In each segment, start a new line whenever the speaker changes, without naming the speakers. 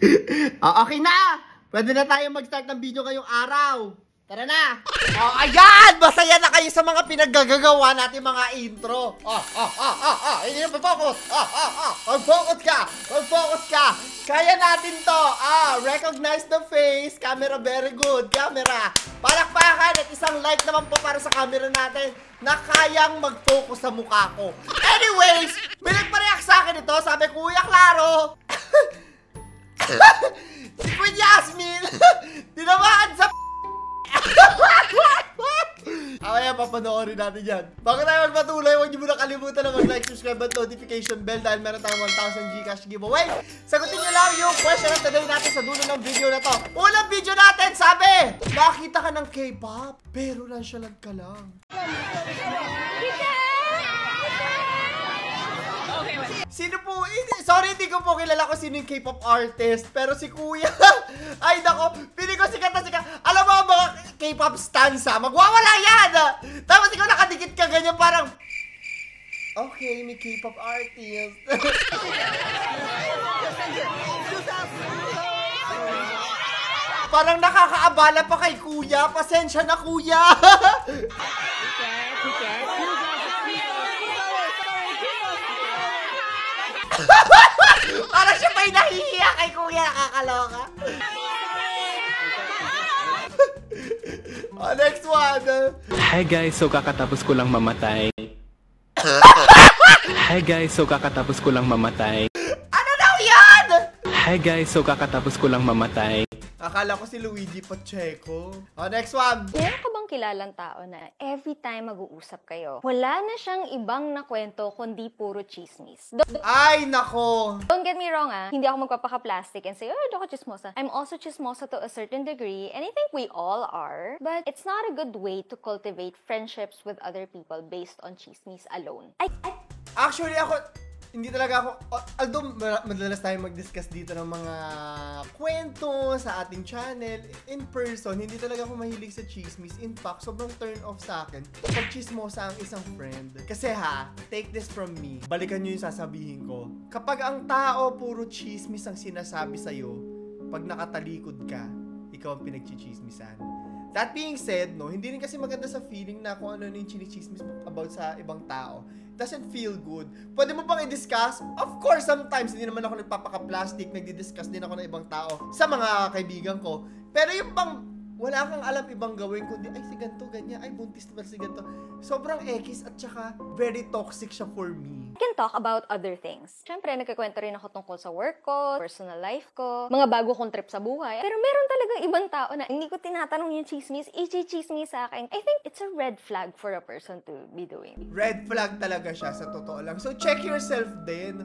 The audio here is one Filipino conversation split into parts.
Okay na! Pwede na tayo mag-start ng video ngayong araw. Tara na! Ayan! Masaya na kayo sa mga pinaggagawa natin mga intro. Hindi na mag-focus. Mag-focus ka! Mag-focus ka! Kaya natin to. Recognize the face. Camera, very good. Camera. Palakpakan at isang like naman po para sa camera natin na kayang mag-focus sa mukha ko. Anyways, may nagpareact sa akin ito. Sabi, Kuya Claro, si Queen Yasmin, tinamaan sa kaya papanoorin natin yan. Bago tayo magpatuloy, huwag niyo muna kalimutan na mag-like, subscribe at notification bell dahil meron tayong 1,000 Gcash giveaway. Sagutin niyo lang yung question of the day natin sa dulo ng video na to. Unang video natin, sabi, nakakita ka ng K-pop, pero nonchalant ka lang. Sino po? Sorry, hindi ko po kilala ko sino yung K-pop artist. Pero si Kuya, ay nako, pili ko sikat na sikat. Alam mo mga K-pop stanza, magwawala yan! Tapos ikaw nakadikit ka ganyan parang, okay, may K-pop artist. Parang nakakaabala pa kay Kuya. Pasensya na, Kuya. Parang siya pa'y nahihiya kay Kuya, nakakaloka. Next one.
Hi guys, so kakatapos ko lang mamatay. Hi guys, so kakatapos ko lang mamatay.
Ano daw yan?
Hi guys, so kakatapos ko lang mamatay.
Akala ko si Luigi Pacheco. Next one.
Meron ka bang kilalang tao na every time mag-uusap kayo, wala na siyang ibang nakwento kundi puro chismis?
Ay, nako.
Don't get me wrong, hindi ako magpapaka-plastic and say, oh, hindi ako chismosa. I'm also chismosa to a certain degree, and I think we all are. But it's not a good way to cultivate friendships with other people based on chismis alone.
Actually, hindi talaga ako, although madalas tayo mag-discuss dito ng mga kwento sa ating channel, in person, hindi talaga ako mahilig sa chismis. In fact, sobrang turn off sa akin pag chismosa ang isang friend. Kasi take this from me, balikan nyo yung sasabihin ko. Kapag ang tao puro chismis ang sinasabi sa'yo, pag nakatalikod ka, ikaw ang pinagchichismisan. That being said, hindi rin kasi maganda sa feeling na kung ano yung chinichismis mo about sa ibang tao. Doesn't feel good. Pwede mo bang i-discuss? Of course, sometimes, hindi naman ako nagpapaka-plastic, nagdi-discuss din ako ng ibang tao sa mga kaibigan ko. Pero yung bang wala kang alam ibang gawin, kundi, ay, si ganito, ganyan, ay, buntis naman si ganito. Sobrang ekis at saka very toxic siya for me.
I can talk about other things. Siyempre, nagkikwento rin ako tungkol sa work ko, personal life ko, mga bago kong trip sa buhay. Pero meron talagang ibang tao na hindi ko tinatanong yung chismis, i-chismis sa akin. I think it's a red flag for a person to be doing.
Red flag talaga siya, sa totoo lang. So, check yourself din.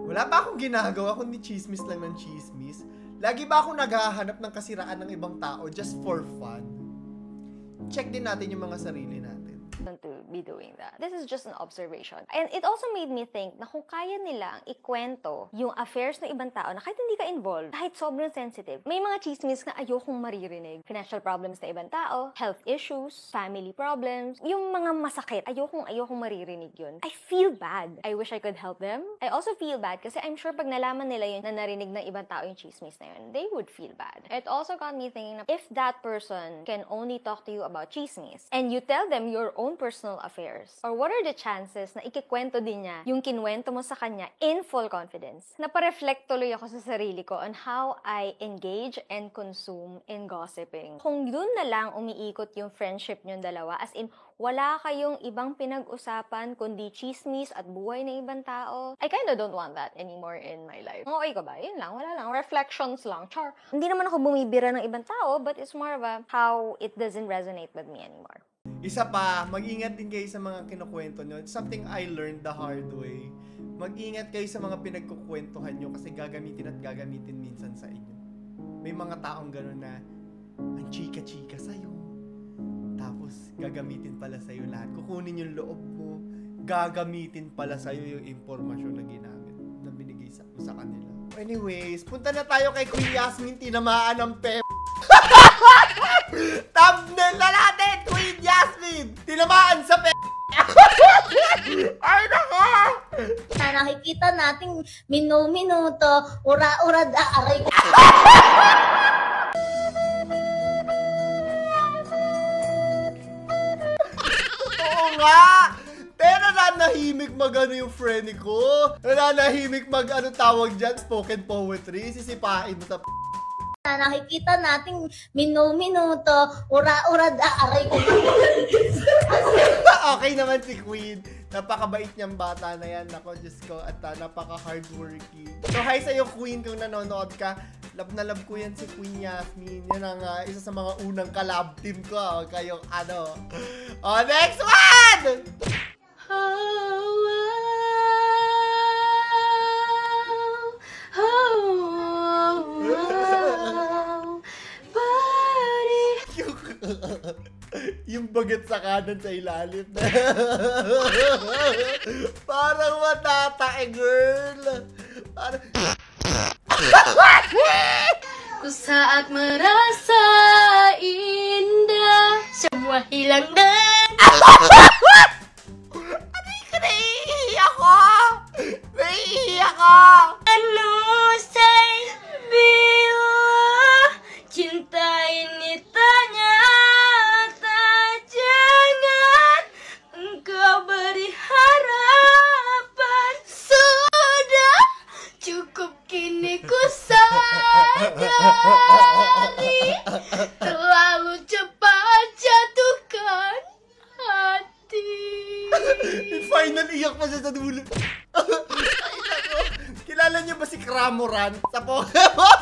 Wala pa akong ginagawa kundi chismis lang ng chismis. Lagi ba akong naghahanap ng kasiraan ng ibang tao just for fun? Check din natin yung mga sarili natin.
To be doing that. This is just an observation. And it also made me think na kung kaya nilang ikwento yung affairs ng ibang tao na kahit hindi ka involved, kahit sobrang sensitive, may mga chismis na ayokong maririnig. Financial problems ng ibang tao, health issues, family problems, yung mga masakit, ayokong maririnig yun. I feel bad. I wish I could help them. I also feel bad kasi I'm sure pag nalaman nila yun na narinig ng ibang tao yung chismis na yun, they would feel bad. It also got me thinking na if that person can only talk to you about chismis and you tell them your own personal affairs, or what are the chances na ikikwento din niya yung kinwento mo sa kanya in full confidence? Napareflect tuloy ako sa sarili ko on how I engage and consume in gossiping. Kung dun na lang umiikot yung friendship nyong dalawa, as in, wala kayong ibang pinag-usapan kundi chismis at buhay ng ibang tao, I kinda don't want that anymore in my life. Okay ka ba? Yun lang, wala lang. Reflections lang. Char. Hindi naman ako bumibira ng ibang tao, but it's more of a how it doesn't resonate with me anymore.
Isa pa, mag-ingat din kayo sa mga kinukwento nyo. It's something I learned the hard way. Mag-ingat kayo sa mga pinagkukwentuhan nyo kasi gagamitin at gagamitin minsan sa inyo. May mga taong gano'n na ang chika-chika sa'yo. Tapos, gagamitin pala sa'yo lahat. Kukunin yung loob mo. Gagamitin pala sa'yo yung impormasyon na ginamit, na binigay sa kanila. Anyways, punta na tayo kay Queen Yasmin, tinamaan ng thumbnail na natin, Queen Yasmin! Tinamaan sa Ay, nako!
Na nakikita nating minuto, ura-ura da aray.
Oo nga! Pero nanahimik mag-ano yung friend ko. Nanahimik mag-ano tawag dyan, spoken poetry. Sisipain mo sa
Na nakikita nating minuto, ura-ura da aray.
Okay naman si Queen. Napakabait niyang bata na yan. Nako, Diyos ko. At napaka-hardworking. So, hi sa'yo, Queen. Kung nanonood ka, love na love ko yan si Queen Yasmin. Yan ang isa sa mga unang collab team ko. Kayong ano. Oh, next one! Yung bagat sa kanan sa ilalim. Parang matatae, girl. Parang...
Saat merasa indah, semua hilang dan
Naiiyak ko! Naiiyak ko!
Anusay bila cinta ini ternyata jangan engkau beri harapan. Sudah cukup kini ku sadari terlalu cepat jatuhkan hati.
Final iyak pa siya sa dulo. Kilala niyo ba si Cramoran sa Pokemon?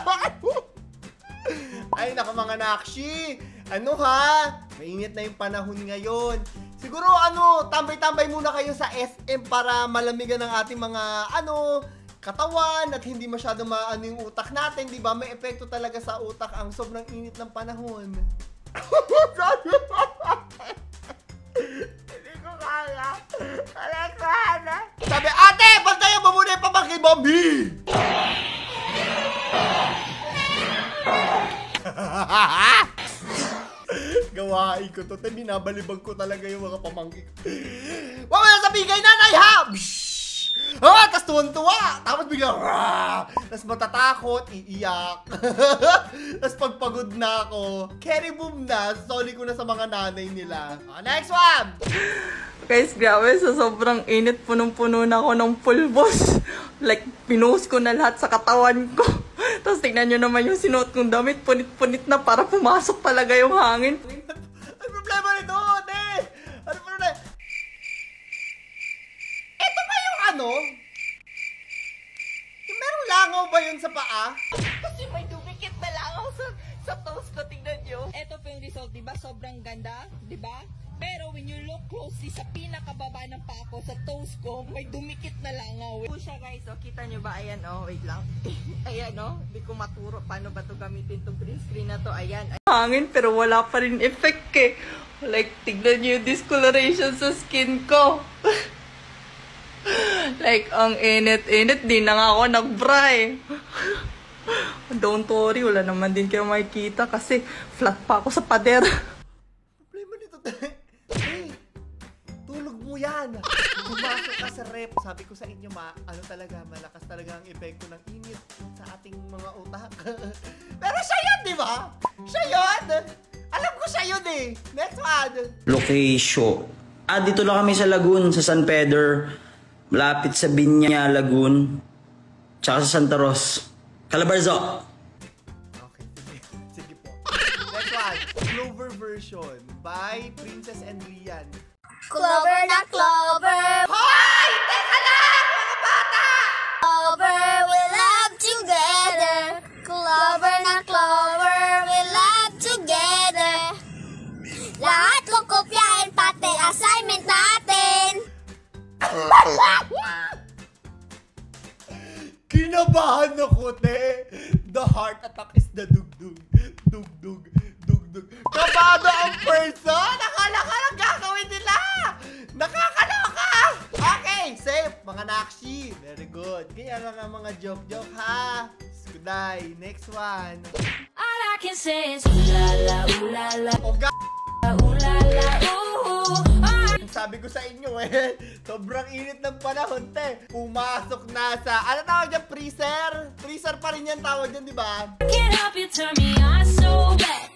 Ay, naka mga nakshi. Ano ha? Mainit na yung panahon ngayon. Siguro ano, tambay-tambay muna kayo sa SM para malamigan ng ating mga ano, katawan at hindi masyado maano yung utak natin, di ba? May epekto talaga sa utak ang sobrang init ng panahon. Hindi ko kaya. Sabi, ate, bantayan mo muna yung pamangkin Bobby! Gawain ko to. Binabalibag ko talaga yung mga pamangkin ko. Wala na sabihin kay nanay, ha! Tapos tuwan-tuwa. Tapos bigla, tapos matatakot, iiyak. Tapos pagpagod na ako, carry boom na, soli ko na sa mga nanay nila. Next one!
Guys, grabe, sa sobrang init, punong-puno na ako ng pulbos. Like, pinost ko na lahat sa katawan ko. Tapos tingnan nyo naman yung sinuot kong damit, punit-punit na para pumasok talaga yung hangin.
Ano problema nito, ate? Ano problema? Ito ba yung ano? Yung merong langaw ba yun sa paa?
Kasi may dumikit na langaw sa toes ko, tingnan nyo. Ito po yung result, diba? Sobrang ganda, diba? Pero when you look closely sa pinakababa ng paa ko, sa toes ko, may dumikit na langaw.
Po siya guys, oh, kita nyo ba? Ayan, oh, wait lang. Ayan, oh, hindi ko maturo paano ba ito gamitin itong green screen na to. Ayan, hangin pero wala pa rin effect eh. Like, tignan nyo yung discoloration sa skin ko. Like, ang init-init, di na nga ako nag-bra eh. Don't worry, wala naman din kayo makikita kasi flat pa ako sa pader.
Problema nito, tulog mo yan. Pumasok ka sa rep. Sabi ko sa inyo, ano talaga, malakas talaga ang epekto ng init sa ating mga utak. Pero siya yun, di ba? Siya yun. Alam ko siya yun eh. Next one.
Location. Dito lang kami sa Lagoon, sa San Pedro. Malapit sa Binya, Lagoon. Tsaka sa Santa Ros. Calabarzon.
Okay, sige po. Next one. Clover version by Princess and Rian.
Clover na clover,
Hoy! Teka lang, mga bata!
clover, we love together. Clover na clover, we love together. Lahat kukopyahin pati assignment natin.
Kinabahan ako, te. The heart attack is the dugdug. Dugdug. Dugdug. Kabado ang person! Akala ka lang gagawin nila! Nakakaloka! Okay, safe, mga nakshi. Very good. Kaya lang ang mga joke-joke, ha? Skuday. Next one.
All I can say is ooh la la, ooh la la,
Oh,
ooh la la, ooh.
sabi ko sa inyo sobrang init ng panahon, te. Pumasok na sa, ano tawag dyan, freezer? Freezer pa rin yan tawag dyan, di ba?
Can't help you turn me on so bad.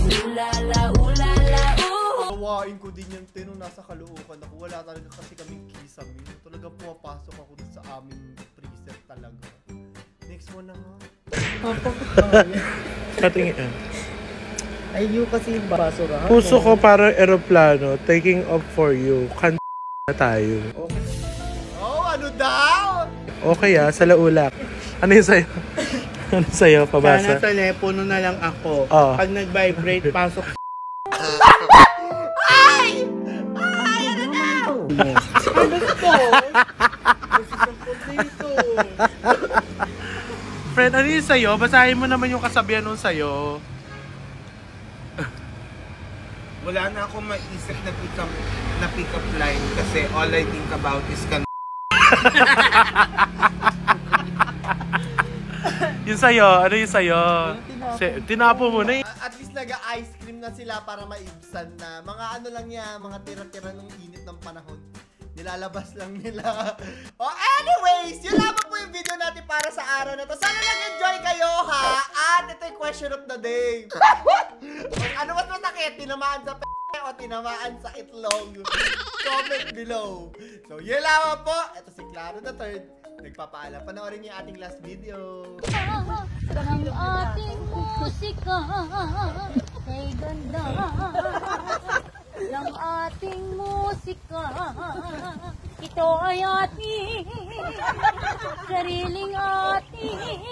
Ooh la la, ooh la la, ooh.
Gawain ko din yung tinong nasa Caloocan ako. Wala talaga kasi kaming kisame. Talagang pumapasok ako sa aming freezer talaga. Next one na nga.
Katingin.
Ay, you kasi basura.
Puso ko parang aeroplano, taking off for you. Kan na tayo.
Okay.
Oh, ano daw?
Okay sa laulak. Ano yung sa'yo? Ano sa'yo? Pabasa?
Sana telepono na lang ako.
Oh.
Pag nag-vibrate, pasok.
Ay! Ay, ano na?
Ano to? Dito.
Friend, ano yung sa'yo? Basahin mo naman yung kasabihan nun sa'yo.
Wala na akong maisip na pick up line kasi all I think about is
Yung sa'yo, ano yung sa'yo? Tinapo mo na
At least nag-ice cream na sila para maibsan na. Mga ano lang yan, mga tira-tira ng init ng panahon. Nilalabas lang nila. Oh, anyways, yun lamang po yung video natin para sa araw na to. Sana nag-enjoy kayo, ha? At ito yung question of the day. Ano mas masakit? Tinamaan sa o tinamaan sa itlog? Comment below. So, yun lamang po. Ito si Claro the Third. Nagpapaalam. Panoorin niyo yung ating last video.
Ang ating musika ay ganda. Ang ating musika, ito ay ating sariling ating.